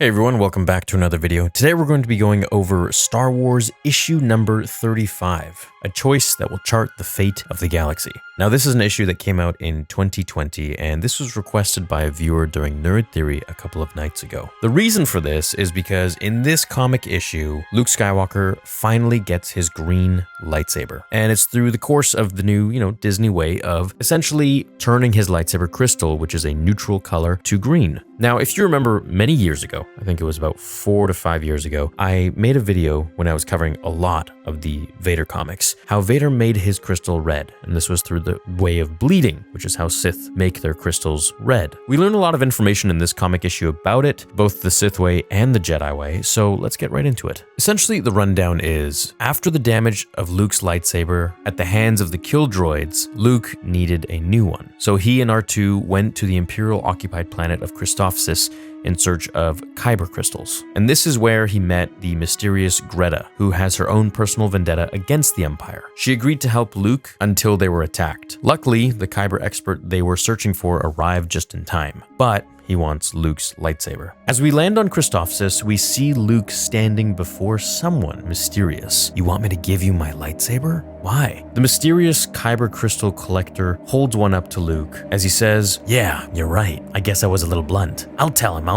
Hey everyone, welcome back to another video. Today we're going to be going over Star Wars issue number 35, a choice that will chart the fate of the galaxy. Now this is an issue that came out in 2020 and this was requested by a viewer during Nerd Theory a couple of nights ago. The reason for this is because in this comic issue, Luke Skywalker finally gets his green lightsaber. And it's through the course of the new, Disney way of essentially turning his lightsaber crystal, which is a neutral color, to green. Now, if you remember many years ago, I think it was about 4 to 5 years ago, I made a video when I was covering a lot of the Vader comics, how Vader made his crystal red, and this was through the way of bleeding, which is how Sith make their crystals red. We learn a lot of information in this comic issue about it, both the Sith way and the Jedi way, so let's get right into it. Essentially, the rundown is, after the damage of Luke's lightsaber at the hands of the kill droids, Luke needed a new one. So he and R2 went to the Imperial-occupied planet of Christophsis in search of kyber crystals. And this is where he met the mysterious Greta, who has her own personal vendetta against the Empire. She agreed to help Luke until they were attacked. Luckily, the kyber expert they were searching for arrived just in time, but he wants Luke's lightsaber. As we land on Christophsis, we see Luke standing before someone mysterious. "You want me to give you my lightsaber? Why?" The mysterious kyber crystal collector holds one up to Luke as he says, "Yeah, you're right. I guess I was a little blunt. I'll tell him.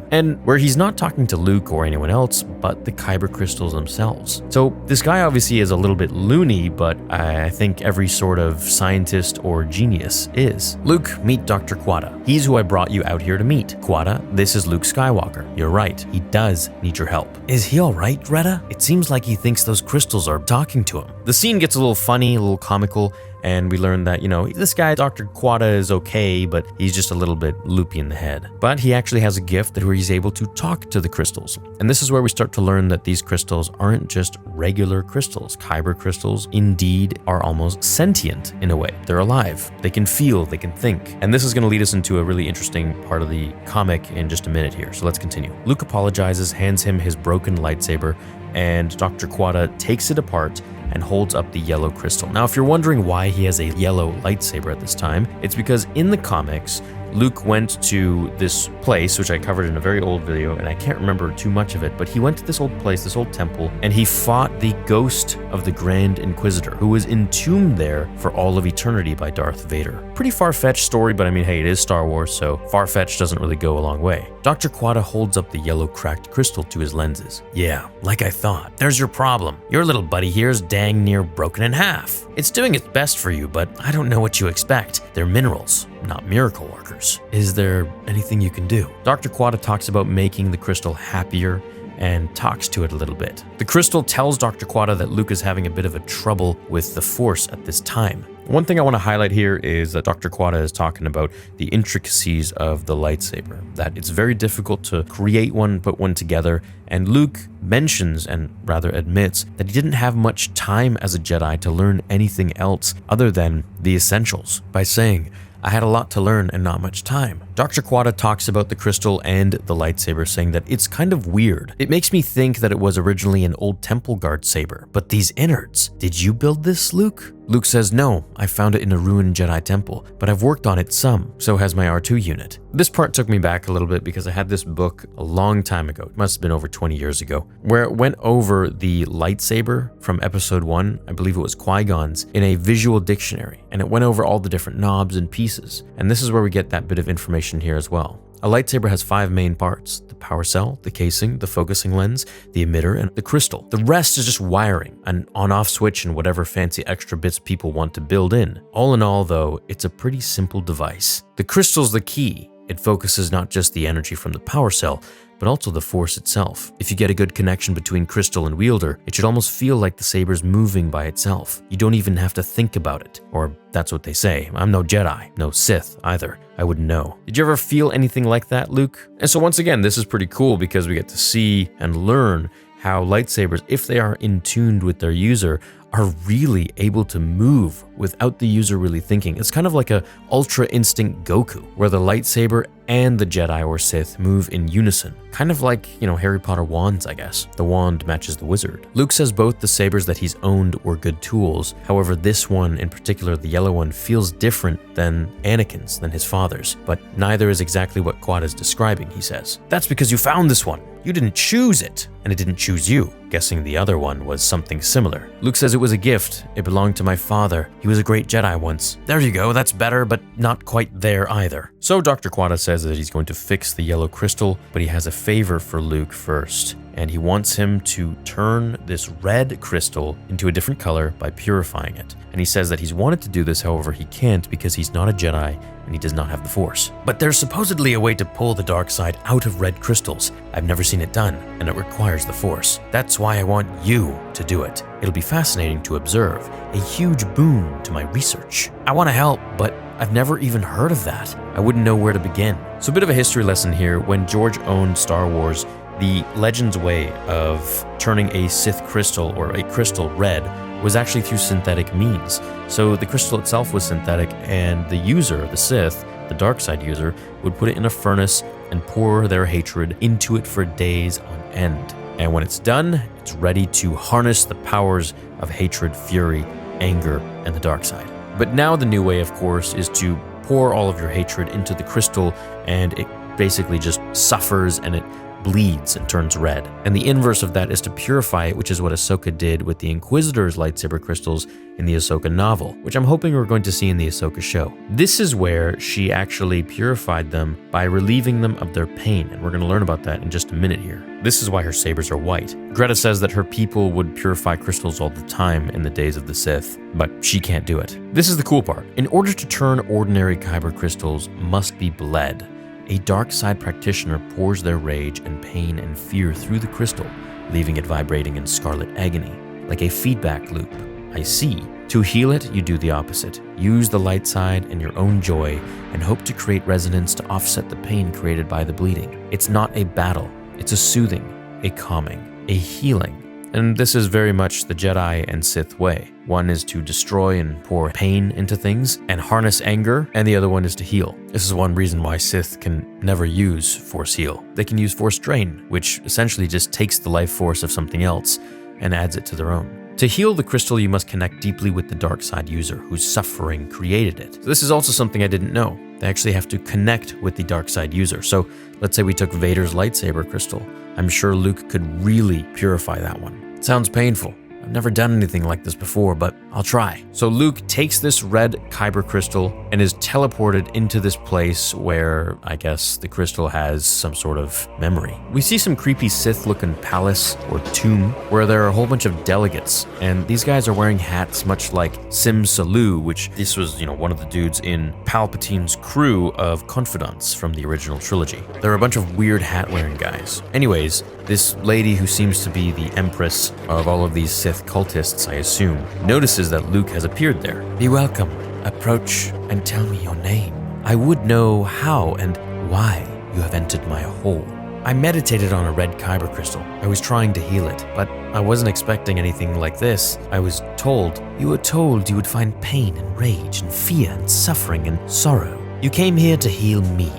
And where he's not talking to Luke or anyone else, but the kyber crystals themselves. So this guy obviously is a little bit loony, but I think every sort of scientist or genius is. "Luke, meet Dr. Quada. He's who I brought you out here to meet. Quada, this is Luke Skywalker. You're right. He does need your help." "Is he all right, Greta? It seems like he thinks those crystals are talking to him." The scene gets a little funny, a little comical, and we learn that, this guy, Dr. Quada, is okay, but he's just a little bit loopy in the head. But he actually has a gift where he's able to talk to the crystals. And this is where we start to learn that these crystals aren't just regular crystals. Kyber crystals, indeed, are almost sentient in a way. They're alive. They can feel, they can think. And this is going to lead us into a really interesting part of the comic in just a minute here. So let's continue. Luke apologizes, hands him his broken lightsaber, and Dr. Quada takes it apart and holds up the yellow crystal. Now, if you're wondering why he has a yellow lightsaber at this time, it's because in the comics, Luke went to this place, which I covered in a very old video, and I can't remember too much of it, but he went to this old place, this old temple, and he fought the ghost of the Grand Inquisitor, who was entombed there for all of eternity by Darth Vader. Pretty far-fetched story, but I mean, hey, it is Star Wars, so far-fetched doesn't really go a long way. Dr. Quada holds up the yellow cracked crystal to his lenses. "Yeah, like I thought. There's your problem. Your little buddy here's dang near broken in half. It's doing its best for you, but I don't know what you expect. They're minerals, not miracle workers. Is there anything you can do?" Dr. Quada talks about making the crystal happier and talks to it a little bit. The crystal tells Dr. Quada that Luke is having a bit of a trouble with the Force at this time. One thing I want to highlight here is that Dr. Quada is talking about the intricacies of the lightsaber, that it's very difficult to create one, put one together, and Luke mentions and rather admits that he didn't have much time as a Jedi to learn anything else other than the essentials, by saying, "I had a lot to learn and not much time." Dr. Quada talks about the crystal and the lightsaber, saying that it's kind of weird. "It makes me think that it was originally an old temple guard saber, but these innards, did you build this, Luke?" Luke says, "No, I found it in a ruined Jedi temple, but I've worked on it some, so has my R2 unit." This part took me back a little bit because I had this book a long time ago, it must have been over 20 years ago, where it went over the lightsaber from episode 1, I believe it was Qui-Gon's, in a visual dictionary, and it went over all the different knobs and pieces. And this is where we get that bit of information here as well. A lightsaber has 5 main parts: the power cell, the casing, the focusing lens, the emitter, and the crystal. The rest is just wiring, an on-off switch, and whatever fancy extra bits people want to build in. All in all, though, it's a pretty simple device. The crystal's the key. It focuses not just the energy from the power cell, but also the Force itself. If you get a good connection between crystal and wielder, it should almost feel like the saber's moving by itself. You don't even have to think about it, or that's what they say. I'm no Jedi, no Sith either. I wouldn't know. Did you ever feel anything like that, Luke? And so once again, this is pretty cool because we get to see and learn how lightsabers, if they are in tune with their user, are really able to move without the user really thinking. It's kind of like a Ultra Instinct Goku, where the lightsaber and the Jedi or Sith move in unison. Kind of like, Harry Potter wands, I guess. The wand matches the wizard. Luke says both the sabers that he's owned were good tools. However, this one, in particular the yellow one, feels different than Anakin's, than his father's. But neither is exactly what Quad is describing, he says. That's because you found this one. You didn't choose it, and it didn't choose you. Guessing the other one was something similar. Luke says it was a gift. It belonged to my father. He was a great Jedi once. There you go, that's better, but not quite there either. So Dr. Quada says that he's going to fix the yellow crystal, but he has a favor for Luke first. And he wants him to turn this red crystal into a different color by purifying it. And he says that he's wanted to do this, however, he can't because he's not a Jedi and he does not have the Force. But there's supposedly a way to pull the dark side out of red crystals. I've never seen it done, and it requires the Force. That's why I want you to do it. It'll be fascinating to observe, a huge boon to my research. I want to help, but I've never even heard of that. I wouldn't know where to begin. So a bit of a history lesson here. When George owned Star Wars, the Legend's way of turning a Sith crystal or a crystal red was actually through synthetic means. So the crystal itself was synthetic, and the user, the Sith, the dark side user, would put it in a furnace and pour their hatred into it for days on end. And when it's done, it's ready to harness the powers of hatred, fury, anger, and the dark side. But now the new way, of course, is to pour all of your hatred into the crystal, and it basically just suffers and it bleeds and turns red. And the inverse of that is to purify it, which is what Ahsoka did with the Inquisitor's lightsaber crystals in the Ahsoka novel, which I'm hoping we're going to see in the Ahsoka show. This is where she actually purified them by relieving them of their pain, and we're going to learn about that in just a minute here. This is why her sabers are white. Greta says that her people would purify crystals all the time in the days of the Sith, but she can't do it. This is the cool part. In order to turn ordinary kyber crystals must be bled. A dark side practitioner pours their rage and pain and fear through the crystal, leaving it vibrating in scarlet agony, like a feedback loop. I see. To heal it, you do the opposite. Use the light side and your own joy, and hope to create resonance to offset the pain created by the bleeding. It's not a battle. It's a soothing, a calming, a healing. And this is very much the Jedi and Sith way. One is to destroy and pour pain into things and harness anger, and the other one is to heal. This is one reason why Sith can never use Force Heal. They can use Force Drain, which essentially just takes the life force of something else and adds it to their own. To heal the crystal, you must connect deeply with the dark side user whose suffering created it. So this is also something I didn't know. They actually have to connect with the dark side user. So let's say we took Vader's lightsaber crystal. I'm sure Luke could really purify that one. It sounds painful. I've never done anything like this before, but I'll try. So Luke takes this red kyber crystal and is teleported into this place where I guess the crystal has some sort of memory. We see some creepy Sith-looking palace or tomb where there are a whole bunch of delegates, and these guys are wearing hats much like Sim Salu, which this was, one of the dudes in Palpatine's crew of Confidants from the original trilogy. There are a bunch of weird hat-wearing guys. Anyways, this lady who seems to be the empress of all of these Sith cultists, I assume, notices that Luke has appeared there. Be welcome. Approach and tell me your name. I would know how and why you have entered my hall. I meditated on a red kyber crystal. I was trying to heal it, but I wasn't expecting anything like this. I was told, you were told you would find pain and rage and fear and suffering and sorrow. You came here to heal me,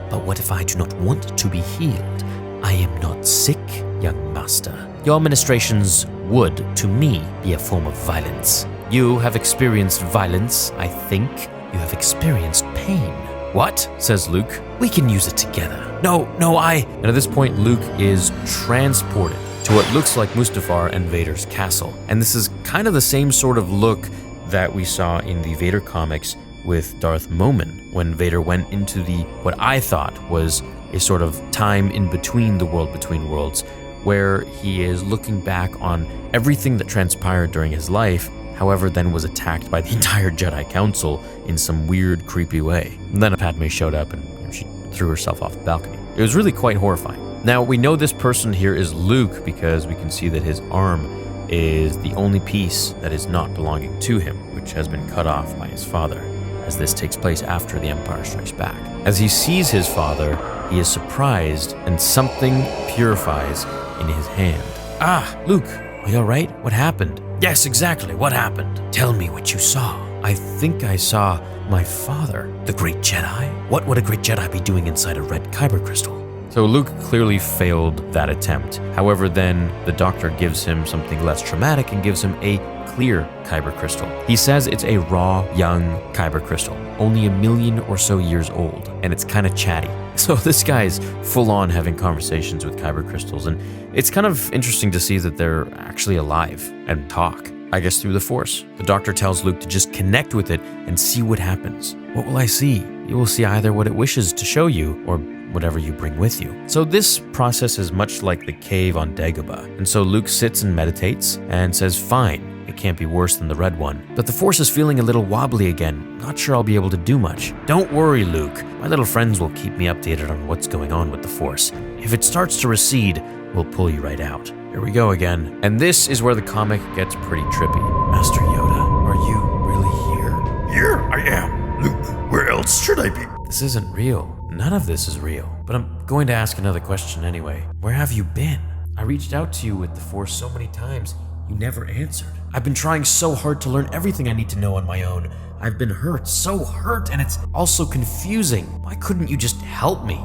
but what if I do not want to be healed? I am not sick, young master. Your ministrations would, to me, be a form of violence. You have experienced violence, I think. You have experienced pain. What? Says Luke. We can use it together. No, And at this point, Luke is transported to what looks like Mustafar and Vader's castle. And this is kind of the same sort of look that we saw in the Vader comics with Darth Momin, when Vader went into what I thought was a sort of time in between the world between worlds, where he is looking back on everything that transpired during his life, however then was attacked by the entire Jedi Council in some weird, creepy way. And then Padme showed up and she threw herself off the balcony. It was really quite horrifying. Now, we know this person here is Luke because we can see that his arm is the only piece that is not belonging to him, which has been cut off by his father, as this takes place after the Empire Strikes Back. As he sees his father, he is surprised and something purifies in his hand. Ah, Luke, are you all right? What happened? Yes, exactly. What happened? Tell me what you saw. I think I saw my father, the great Jedi. What would a great Jedi be doing inside a red kyber crystal? So Luke clearly failed that attempt. However, then the doctor gives him something less traumatic and gives him a clear kyber crystal. He says it's a raw, young kyber crystal, only 1 million or so years old, and it's kind of chatty. So this guy's full on having conversations with kyber crystals, and it's kind of interesting to see that they're actually alive and talk, I guess through the Force. The doctor tells Luke to just connect with it and see what happens. What will I see? You will see either what it wishes to show you or whatever you bring with you. So this process is much like the cave on Dagobah. And so Luke sits and meditates and says, fine, it can't be worse than the red one. But the Force is feeling a little wobbly again. Not sure I'll be able to do much. Don't worry, Luke. My little friends will keep me updated on what's going on with the Force. If it starts to recede, we'll pull you right out. Here we go again. And this is where the comic gets pretty trippy. Master Yoda, are you really here? Here I am, Luke. Where else should I be? This isn't real. None of this is real. But I'm going to ask another question anyway. Where have you been? I reached out to you with the Force so many times. You never answered. I've been trying so hard to learn everything I need to know on my own. I've been hurt, so hurt, and it's also confusing. Why couldn't you just help me?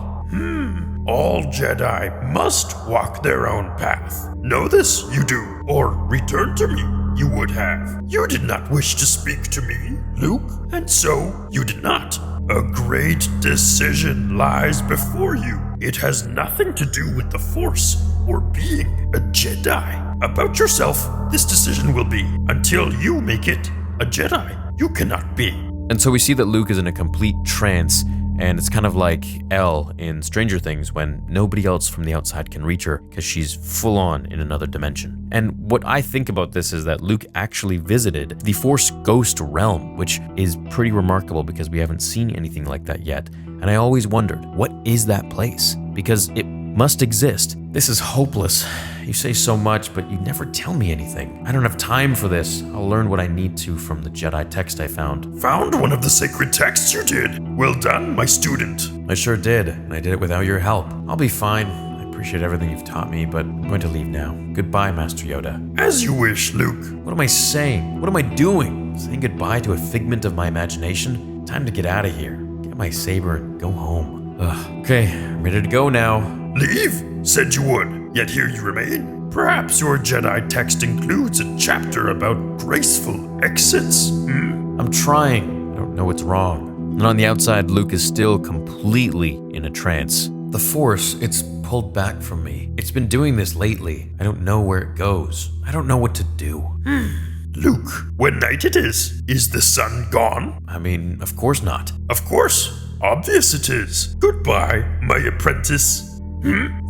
All Jedi must walk their own path. Know this, you do, or return to me, you would have. You did not wish to speak to me, Luke, and so you did not. A great decision lies before you. It has nothing to do with the Force or being a Jedi. About yourself, this decision will be until you make it a Jedi. You cannot be. And so we see that Luke is in a complete trance, and it's kind of like Elle in Stranger Things when nobody else from the outside can reach her because she's full on in another dimension. And what I think about this is that Luke actually visited the Force Ghost Realm, which is pretty remarkable because we haven't seen anything like that yet. And I always wondered, what is that place? Because it must exist. This is hopeless. You say so much, but you never tell me anything. I don't have time for this. I'll learn what I need to from the Jedi text I found. Found one of the sacred texts you did. Well done, my student. I sure did, and I did it without your help. I'll be fine. I appreciate everything you've taught me, but I'm going to leave now. Goodbye, Master Yoda. As you wish, Luke. What am I saying? What am I doing? Saying goodbye to a figment of my imagination? Time to get out of here. Get my saber and go home. Okay, I'm ready to go now. Leave? Said you would, yet here you remain. Perhaps your Jedi text includes a chapter about graceful exits, I'm trying. I don't know what's wrong. And on the outside, Luke is still completely in a trance. The Force, it's pulled back from me. It's been doing this lately. I don't know where it goes. I don't know what to do. Luke, what night it is? Is the sun gone? I mean, of course not. Of course. Obvious it is. Goodbye, my apprentice.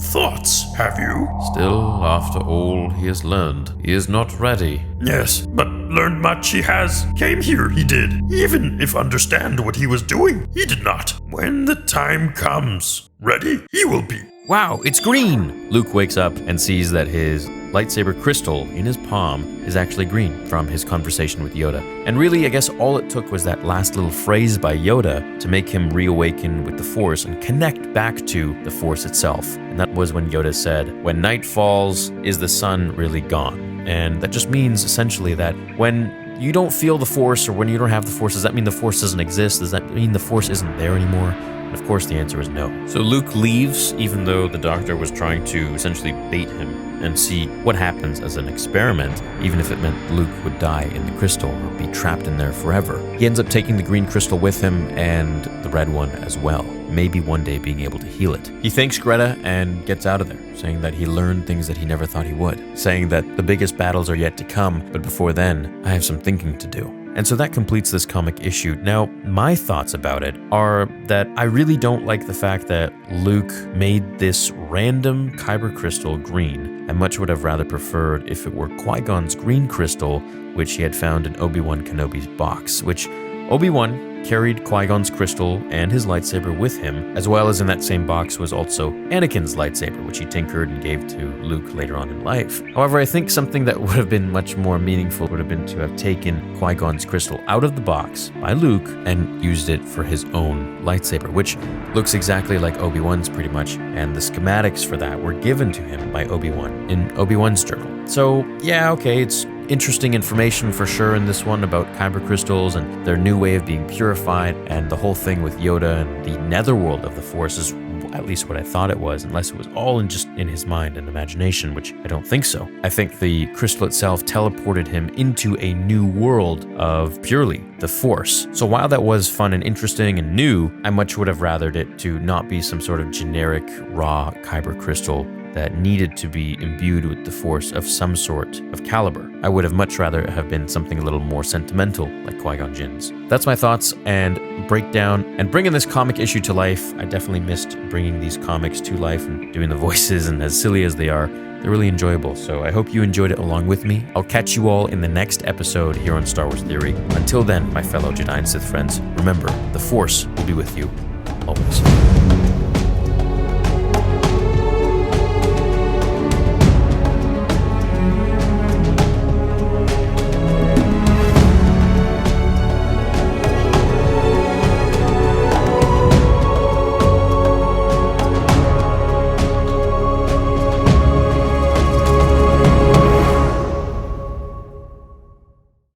Thoughts, have you? Still, after all he has learned, he is not ready. Yes, but learned much he has. Came here, he did. Even if understand what he was doing, he did not. When the time comes, ready, he will be. Wow, it's green! Luke wakes up and sees that his lightsaber crystal in his palm is actually green from his conversation with Yoda. And really, I guess all it took was that last little phrase by Yoda to make him reawaken with the Force and connect back to the Force itself. And that was when Yoda said, "When night falls, is the sun really gone?" And that just means essentially that when you don't feel the Force or when you don't have the Force, does that mean the Force doesn't exist? Does that mean the Force isn't there anymore? And of course the answer is no. So Luke leaves, even though the doctor was trying to essentially bait him and see what happens as an experiment, even if it meant Luke would die in the crystal or be trapped in there forever. He ends up taking the green crystal with him and the red one as well, maybe one day being able to heal it. He thanks Greta and gets out of there, saying that he learned things that he never thought he would, saying that the biggest battles are yet to come, but before then, I have some thinking to do. And so that completes this comic issue. Now, my thoughts about it are that I really don't like the fact that Luke made this random kyber crystal green. I much would have rather preferred if it were Qui-Gon's green crystal, which he had found in Obi-Wan Kenobi's box, which Obi-Wan carried Qui-Gon's crystal and his lightsaber with him, as well as in that same box was also Anakin's lightsaber, which he tinkered and gave to Luke later on in life. However, I think something that would have been much more meaningful would have been to have taken Qui-Gon's crystal out of the box by Luke and used it for his own lightsaber, which looks exactly like Obi-Wan's pretty much, and the schematics for that were given to him by Obi-Wan in Obi-Wan's journal. So yeah, okay, it's interesting information for sure in this one about kyber crystals and their new way of being purified, and the whole thing with Yoda and the netherworld of the Force is at least what I thought it was, unless it was all just in his mind and imagination, which I don't think so. I think the crystal itself teleported him into a new world of purely the Force. So while that was fun and interesting and new, I much would have rathered it to not be some sort of generic raw kyber crystal that needed to be imbued with the Force of some sort of caliber. I would have much rather have been something a little more sentimental, like Qui-Gon Jinn's. That's my thoughts and breakdown, and bringing this comic issue to life. I definitely missed bringing these comics to life and doing the voices, and as silly as they are, they're really enjoyable, so I hope you enjoyed it along with me. I'll catch you all in the next episode here on Star Wars Theory. Until then, my fellow Jedi and Sith friends, remember, the Force will be with you always.